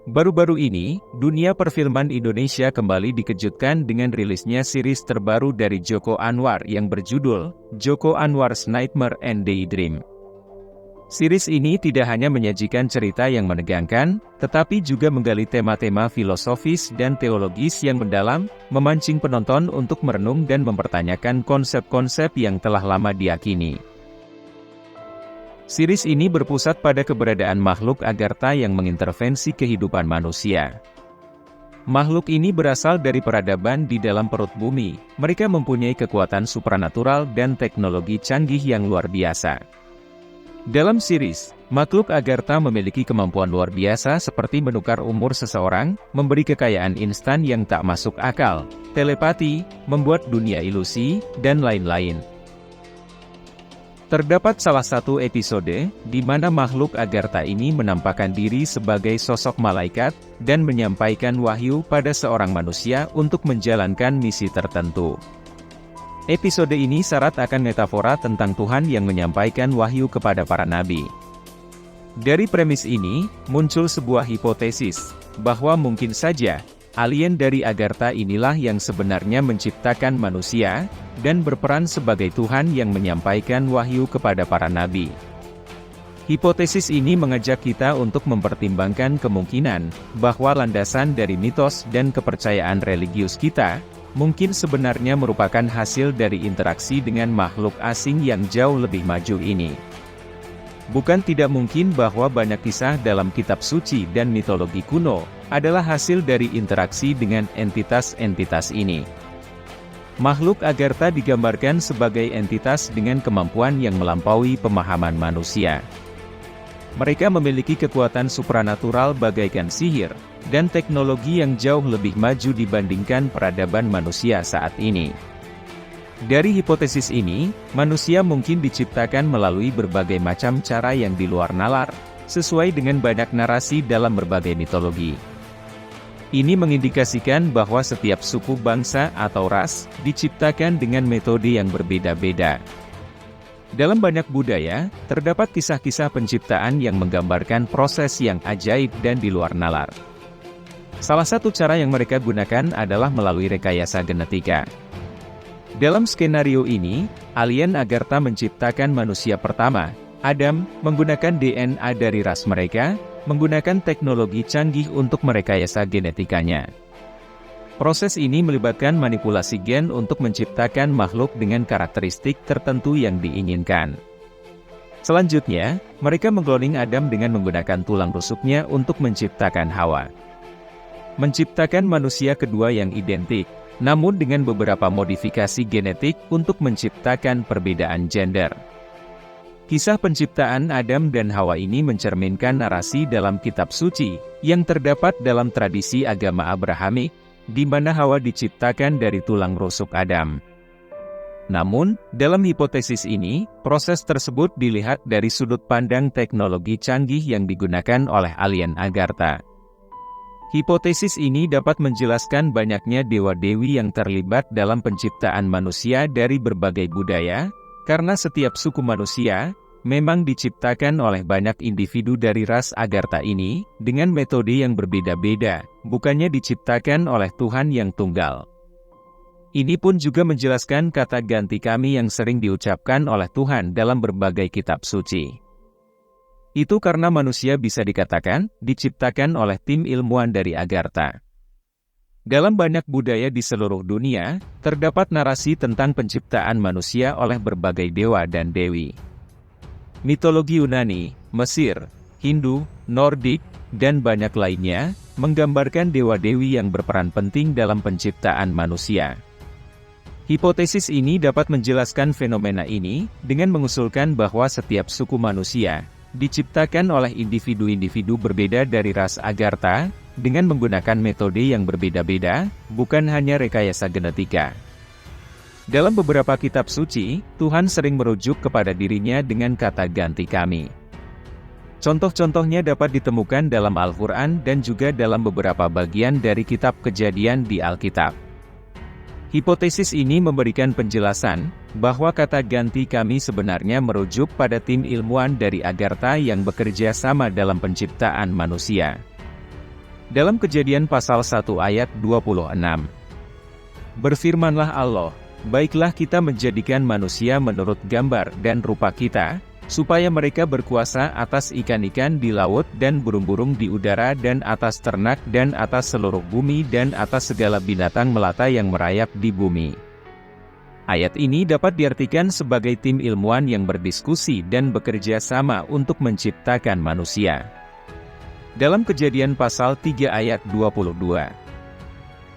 Baru-baru ini, dunia perfilman Indonesia kembali dikejutkan dengan rilisnya series terbaru dari Joko Anwar yang berjudul Joko Anwar's Nightmare and Daydream. Series ini tidak hanya menyajikan cerita yang menegangkan, tetapi juga menggali tema-tema filosofis dan teologis yang mendalam, memancing penonton untuk merenung dan mempertanyakan konsep-konsep yang telah lama diyakini. Series ini berpusat pada keberadaan makhluk Agartha yang mengintervensi kehidupan manusia. Makhluk ini berasal dari peradaban di dalam perut bumi. Mereka mempunyai kekuatan supranatural dan teknologi canggih yang luar biasa. Dalam series, makhluk Agartha memiliki kemampuan luar biasa seperti menukar umur seseorang, memberi kekayaan instan yang tak masuk akal, telepati, membuat dunia ilusi, dan lain-lain. Terdapat salah satu episode, di mana makhluk Agartha ini menampakkan diri sebagai sosok malaikat, dan menyampaikan wahyu pada seorang manusia untuk menjalankan misi tertentu. Episode ini syarat akan metafora tentang Tuhan yang menyampaikan wahyu kepada para nabi. Dari premis ini, muncul sebuah hipotesis, bahwa mungkin saja, alien dari Agartha inilah yang sebenarnya menciptakan manusia, dan berperan sebagai Tuhan yang menyampaikan wahyu kepada para nabi. Hipotesis ini mengajak kita untuk mempertimbangkan kemungkinan, bahwa landasan dari mitos dan kepercayaan religius kita, mungkin sebenarnya merupakan hasil dari interaksi dengan makhluk asing yang jauh lebih maju ini. Bukan tidak mungkin bahwa banyak kisah dalam kitab suci dan mitologi kuno, adalah hasil dari interaksi dengan entitas-entitas ini. Makhluk Agartha digambarkan sebagai entitas dengan kemampuan yang melampaui pemahaman manusia. Mereka memiliki kekuatan supranatural bagaikan sihir, dan teknologi yang jauh lebih maju dibandingkan peradaban manusia saat ini. Dari hipotesis ini, manusia mungkin diciptakan melalui berbagai macam cara yang di luar nalar, sesuai dengan banyak narasi dalam berbagai mitologi. Ini mengindikasikan bahwa setiap suku bangsa atau ras, diciptakan dengan metode yang berbeda-beda. Dalam banyak budaya, terdapat kisah-kisah penciptaan yang menggambarkan proses yang ajaib dan di luar nalar. Salah satu cara yang mereka gunakan adalah melalui rekayasa genetika. Dalam skenario ini, alien Agartha menciptakan manusia pertama, Adam, menggunakan DNA dari ras mereka, menggunakan teknologi canggih untuk merekayasa genetikanya. Proses ini melibatkan manipulasi gen untuk menciptakan makhluk dengan karakteristik tertentu yang diinginkan. Selanjutnya, mereka mengkloning Adam dengan menggunakan tulang rusuknya untuk menciptakan Hawa. Menciptakan manusia kedua yang identik, namun dengan beberapa modifikasi genetik untuk menciptakan perbedaan gender. Kisah penciptaan Adam dan Hawa ini mencerminkan narasi dalam kitab suci, yang terdapat dalam tradisi agama Abrahamik, di mana Hawa diciptakan dari tulang rusuk Adam. Namun, dalam hipotesis ini, proses tersebut dilihat dari sudut pandang teknologi canggih yang digunakan oleh alien Agartha. Hipotesis ini dapat menjelaskan banyaknya dewa-dewi yang terlibat dalam penciptaan manusia dari berbagai budaya, karena setiap suku manusia, memang diciptakan oleh banyak individu dari ras Agartha ini, dengan metode yang berbeda-beda, bukannya diciptakan oleh Tuhan yang tunggal. Ini pun juga menjelaskan kata ganti kami yang sering diucapkan oleh Tuhan dalam berbagai kitab suci. Itu karena manusia bisa dikatakan, diciptakan oleh tim ilmuwan dari Agartha. Dalam banyak budaya di seluruh dunia, terdapat narasi tentang penciptaan manusia oleh berbagai dewa dan dewi. Mitologi Yunani, Mesir, Hindu, Nordik, dan banyak lainnya, menggambarkan dewa-dewi yang berperan penting dalam penciptaan manusia. Hipotesis ini dapat menjelaskan fenomena ini, dengan mengusulkan bahwa setiap suku manusia, diciptakan oleh individu-individu berbeda dari ras Agartha, dengan menggunakan metode yang berbeda-beda, bukan hanya rekayasa genetika. Dalam beberapa kitab suci, Tuhan sering merujuk kepada dirinya dengan kata ganti kami. Contoh-contohnya dapat ditemukan dalam Al-Quran dan juga dalam beberapa bagian dari kitab Kejadian di Alkitab. Hipotesis ini memberikan penjelasan, bahwa kata ganti kami sebenarnya merujuk pada tim ilmuwan dari Agartha yang bekerja sama dalam penciptaan manusia. Dalam Kejadian pasal 1 ayat 26. Berfirmanlah Allah, baiklah kita menjadikan manusia menurut gambar dan rupa kita, supaya mereka berkuasa atas ikan-ikan di laut dan burung-burung di udara dan atas ternak dan atas seluruh bumi dan atas segala binatang melata yang merayap di bumi. Ayat ini dapat diartikan sebagai tim ilmuwan yang berdiskusi dan bekerja sama untuk menciptakan manusia. Dalam Kejadian pasal 3 ayat 22.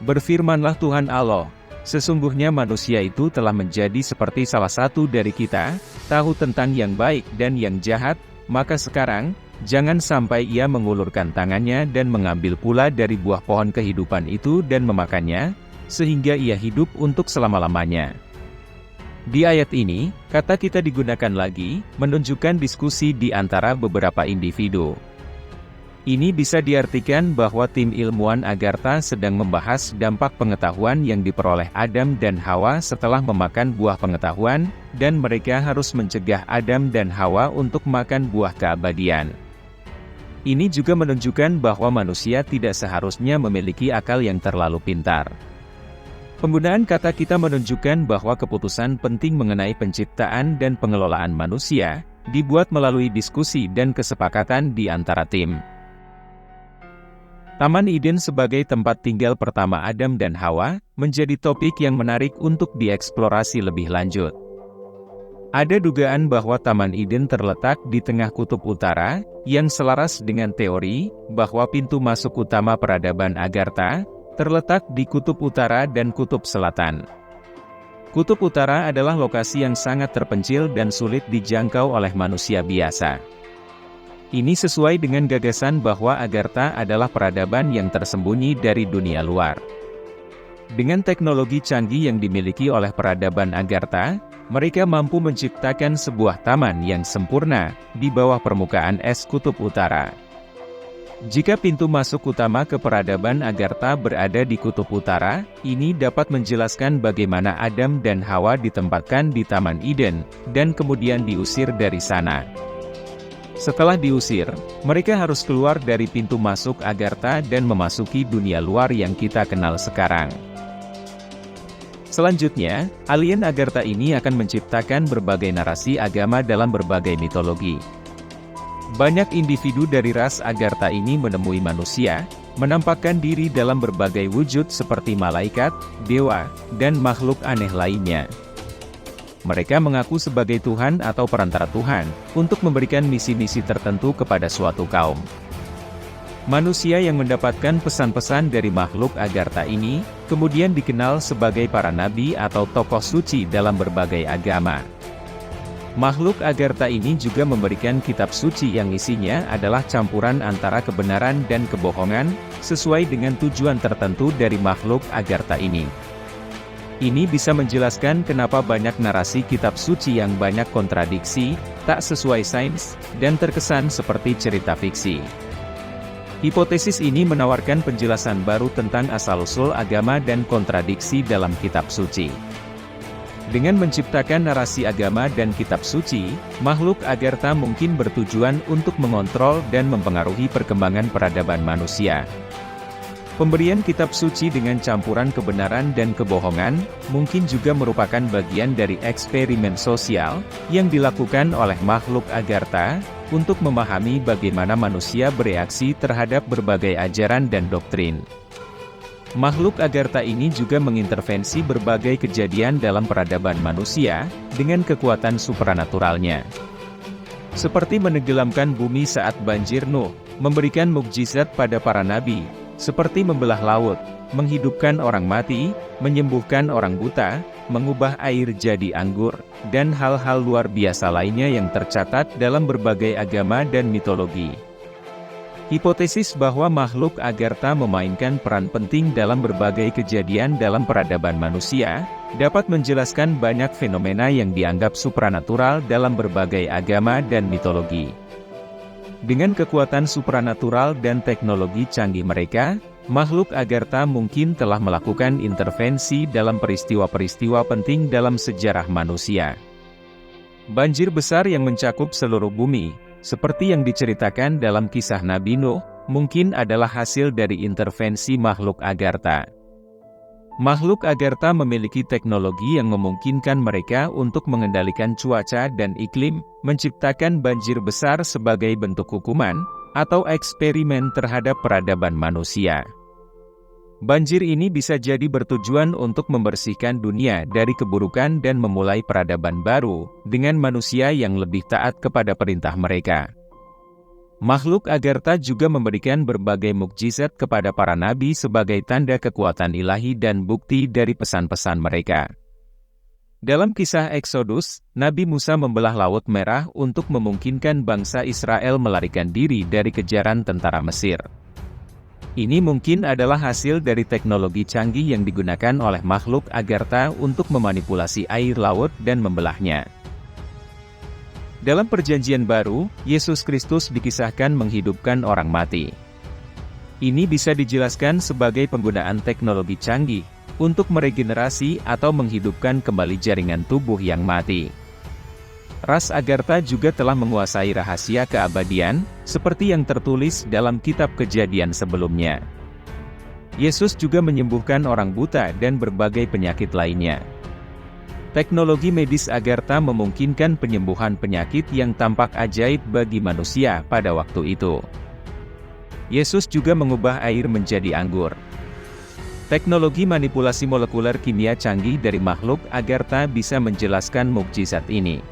Berfirmanlah Tuhan Allah, sesungguhnya manusia itu telah menjadi seperti salah satu dari kita, tahu tentang yang baik dan yang jahat, maka sekarang, jangan sampai ia mengulurkan tangannya dan mengambil pula dari buah pohon kehidupan itu dan memakannya, sehingga ia hidup untuk selama-lamanya. Di ayat ini, kata kita digunakan lagi, menunjukkan diskusi di antara beberapa individu. Ini bisa diartikan bahwa tim ilmuwan Agartha sedang membahas dampak pengetahuan yang diperoleh Adam dan Hawa setelah memakan buah pengetahuan, dan mereka harus mencegah Adam dan Hawa untuk makan buah keabadian. Ini juga menunjukkan bahwa manusia tidak seharusnya memiliki akal yang terlalu pintar. Penggunaan kata kita menunjukkan bahwa keputusan penting mengenai penciptaan dan pengelolaan manusia, dibuat melalui diskusi dan kesepakatan di antara tim. Taman Eden sebagai tempat tinggal pertama Adam dan Hawa, menjadi topik yang menarik untuk dieksplorasi lebih lanjut. Ada dugaan bahwa Taman Eden terletak di tengah kutub utara, yang selaras dengan teori bahwa pintu masuk utama peradaban Agartha terletak di kutub utara dan kutub selatan. Kutub utara adalah lokasi yang sangat terpencil dan sulit dijangkau oleh manusia biasa. Ini sesuai dengan gagasan bahwa Agartha adalah peradaban yang tersembunyi dari dunia luar. Dengan teknologi canggih yang dimiliki oleh peradaban Agartha, mereka mampu menciptakan sebuah taman yang sempurna di bawah permukaan es kutub utara. Jika pintu masuk utama ke peradaban Agartha berada di kutub utara, ini dapat menjelaskan bagaimana Adam dan Hawa ditempatkan di Taman Eden, dan kemudian diusir dari sana. Setelah diusir, mereka harus keluar dari pintu masuk Agartha dan memasuki dunia luar yang kita kenal sekarang. Selanjutnya, alien Agartha ini akan menciptakan berbagai narasi agama dalam berbagai mitologi. Banyak individu dari ras Agartha ini menemui manusia, menampakkan diri dalam berbagai wujud seperti malaikat, dewa, dan makhluk aneh lainnya. Mereka mengaku sebagai Tuhan atau perantara Tuhan, untuk memberikan misi-misi tertentu kepada suatu kaum. Manusia yang mendapatkan pesan-pesan dari makhluk Agartha ini, kemudian dikenal sebagai para nabi atau tokoh suci dalam berbagai agama. Makhluk Agartha ini juga memberikan kitab suci yang isinya adalah campuran antara kebenaran dan kebohongan, sesuai dengan tujuan tertentu dari makhluk Agartha ini. Ini bisa menjelaskan kenapa banyak narasi kitab suci yang banyak kontradiksi, tak sesuai sains, dan terkesan seperti cerita fiksi. Hipotesis ini menawarkan penjelasan baru tentang asal-usul agama dan kontradiksi dalam kitab suci. Dengan menciptakan narasi agama dan kitab suci, makhluk Agartha mungkin bertujuan untuk mengontrol dan mempengaruhi perkembangan peradaban manusia. Pemberian kitab suci dengan campuran kebenaran dan kebohongan, mungkin juga merupakan bagian dari eksperimen sosial, yang dilakukan oleh makhluk Agartha, untuk memahami bagaimana manusia bereaksi terhadap berbagai ajaran dan doktrin. Makhluk Agartha ini juga mengintervensi berbagai kejadian dalam peradaban manusia, dengan kekuatan supranaturalnya. Seperti menenggelamkan bumi saat banjir Nuh, memberikan mukjizat pada para nabi, seperti membelah laut, menghidupkan orang mati, menyembuhkan orang buta, mengubah air jadi anggur, dan hal-hal luar biasa lainnya yang tercatat dalam berbagai agama dan mitologi. Hipotesis bahwa makhluk Agartha memainkan peran penting dalam berbagai kejadian dalam peradaban manusia, dapat menjelaskan banyak fenomena yang dianggap supranatural dalam berbagai agama dan mitologi. Dengan kekuatan supranatural dan teknologi canggih mereka, makhluk Agartha mungkin telah melakukan intervensi dalam peristiwa-peristiwa penting dalam sejarah manusia. Banjir besar yang mencakup seluruh bumi, seperti yang diceritakan dalam kisah Nabi Nuh, mungkin adalah hasil dari intervensi makhluk Agartha. Makhluk Agartha memiliki teknologi yang memungkinkan mereka untuk mengendalikan cuaca dan iklim, menciptakan banjir besar sebagai bentuk hukuman, atau eksperimen terhadap peradaban manusia. Banjir ini bisa jadi bertujuan untuk membersihkan dunia dari keburukan dan memulai peradaban baru, dengan manusia yang lebih taat kepada perintah mereka. Makhluk Agartha juga memberikan berbagai mukjizat kepada para nabi sebagai tanda kekuatan ilahi dan bukti dari pesan-pesan mereka. Dalam kisah Eksodus, Nabi Musa membelah Laut Merah untuk memungkinkan bangsa Israel melarikan diri dari kejaran tentara Mesir. Ini mungkin adalah hasil dari teknologi canggih yang digunakan oleh makhluk Agartha untuk memanipulasi air laut dan membelahnya. Dalam Perjanjian Baru, Yesus Kristus dikisahkan menghidupkan orang mati. Ini bisa dijelaskan sebagai penggunaan teknologi canggih untuk meregenerasi atau menghidupkan kembali jaringan tubuh yang mati. Ras Agartha juga telah menguasai rahasia keabadian, seperti yang tertulis dalam kitab Kejadian sebelumnya. Yesus juga menyembuhkan orang buta dan berbagai penyakit lainnya. Teknologi medis Agartha memungkinkan penyembuhan penyakit yang tampak ajaib bagi manusia pada waktu itu. Yesus juga mengubah air menjadi anggur. Teknologi manipulasi molekuler kimia canggih dari makhluk Agartha bisa menjelaskan mukjizat ini.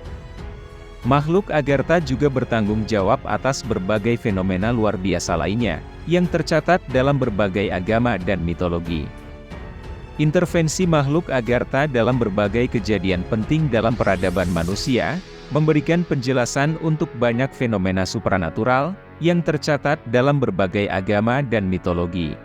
Makhluk Agartha juga bertanggung jawab atas berbagai fenomena luar biasa lainnya, yang tercatat dalam berbagai agama dan mitologi. Intervensi makhluk Agartha dalam berbagai kejadian penting dalam peradaban manusia, memberikan penjelasan untuk banyak fenomena supranatural, yang tercatat dalam berbagai agama dan mitologi.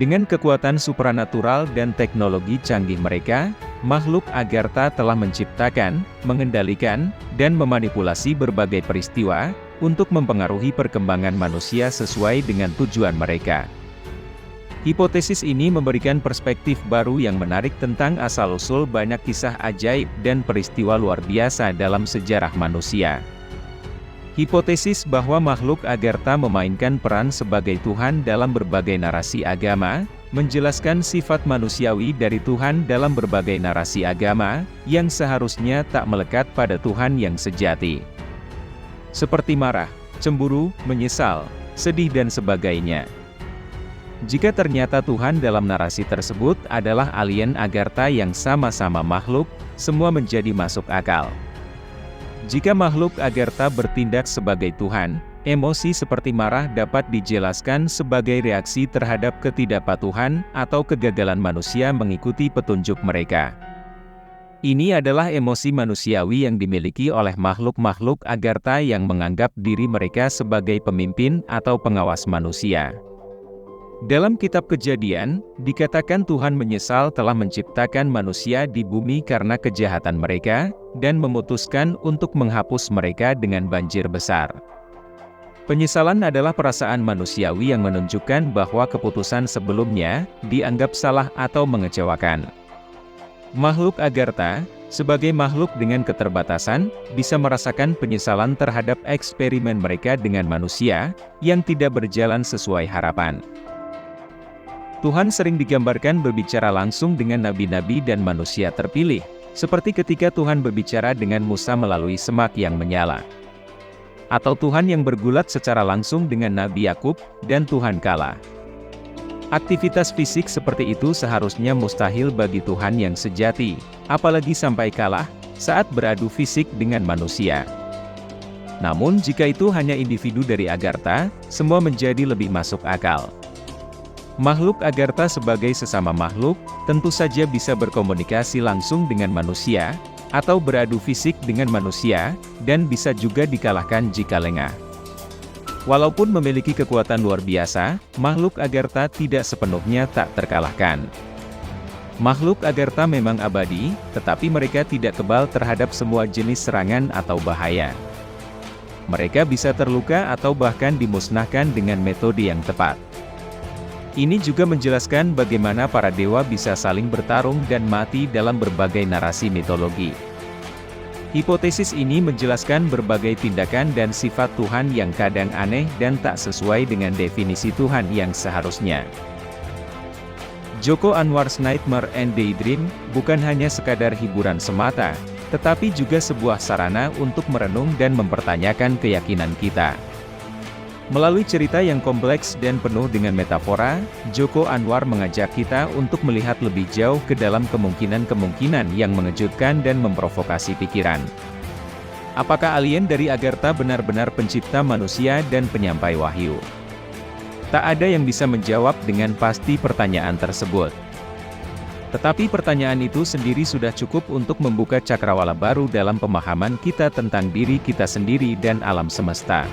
Dengan kekuatan supranatural dan teknologi canggih mereka, makhluk Agartha telah menciptakan, mengendalikan, dan memanipulasi berbagai peristiwa, untuk mempengaruhi perkembangan manusia sesuai dengan tujuan mereka. Hipotesis ini memberikan perspektif baru yang menarik tentang asal-usul banyak kisah ajaib dan peristiwa luar biasa dalam sejarah manusia. Hipotesis bahwa makhluk Agartha memainkan peran sebagai Tuhan dalam berbagai narasi agama, menjelaskan sifat manusiawi dari Tuhan dalam berbagai narasi agama, yang seharusnya tak melekat pada Tuhan yang sejati. Seperti marah, cemburu, menyesal, sedih dan sebagainya. Jika ternyata Tuhan dalam narasi tersebut adalah alien Agartha yang sama-sama makhluk, semua menjadi masuk akal. Jika makhluk Agartha bertindak sebagai Tuhan, emosi seperti marah dapat dijelaskan sebagai reaksi terhadap ketidakpatuhan atau kegagalan manusia mengikuti petunjuk mereka. Ini adalah emosi manusiawi yang dimiliki oleh makhluk-makhluk Agartha yang menganggap diri mereka sebagai pemimpin atau pengawas manusia. Dalam kitab Kejadian, dikatakan Tuhan menyesal telah menciptakan manusia di bumi karena kejahatan mereka, dan memutuskan untuk menghapus mereka dengan banjir besar. Penyesalan adalah perasaan manusiawi yang menunjukkan bahwa keputusan sebelumnya dianggap salah atau mengecewakan. Makhluk Agartha, sebagai makhluk dengan keterbatasan, bisa merasakan penyesalan terhadap eksperimen mereka dengan manusia, yang tidak berjalan sesuai harapan. Tuhan sering digambarkan berbicara langsung dengan nabi-nabi dan manusia terpilih, seperti ketika Tuhan berbicara dengan Musa melalui semak yang menyala. Atau Tuhan yang bergulat secara langsung dengan Nabi Yakub, dan Tuhan kala. Aktivitas fisik seperti itu seharusnya mustahil bagi Tuhan yang sejati, apalagi sampai kalah, saat beradu fisik dengan manusia. Namun jika itu hanya individu dari Agartha, semua menjadi lebih masuk akal. Makhluk Agartha sebagai sesama makhluk, tentu saja bisa berkomunikasi langsung dengan manusia, atau beradu fisik dengan manusia, dan bisa juga dikalahkan jika lengah. Walaupun memiliki kekuatan luar biasa, makhluk Agartha tidak sepenuhnya tak terkalahkan. Makhluk Agartha memang abadi, tetapi mereka tidak kebal terhadap semua jenis serangan atau bahaya. Mereka bisa terluka atau bahkan dimusnahkan dengan metode yang tepat. Ini juga menjelaskan bagaimana para dewa bisa saling bertarung dan mati dalam berbagai narasi mitologi. Hipotesis ini menjelaskan berbagai tindakan dan sifat Tuhan yang kadang aneh dan tak sesuai dengan definisi Tuhan yang seharusnya. Joko Anwar's Nightmare and Daydream bukan hanya sekadar hiburan semata, tetapi juga sebuah sarana untuk merenung dan mempertanyakan keyakinan kita. Melalui cerita yang kompleks dan penuh dengan metafora, Joko Anwar mengajak kita untuk melihat lebih jauh ke dalam kemungkinan-kemungkinan yang mengejutkan dan memprovokasi pikiran. Apakah alien dari Agartha benar-benar pencipta manusia dan penyampai wahyu? Tak ada yang bisa menjawab dengan pasti pertanyaan tersebut. Tetapi pertanyaan itu sendiri sudah cukup untuk membuka cakrawala baru dalam pemahaman kita tentang diri kita sendiri dan alam semesta.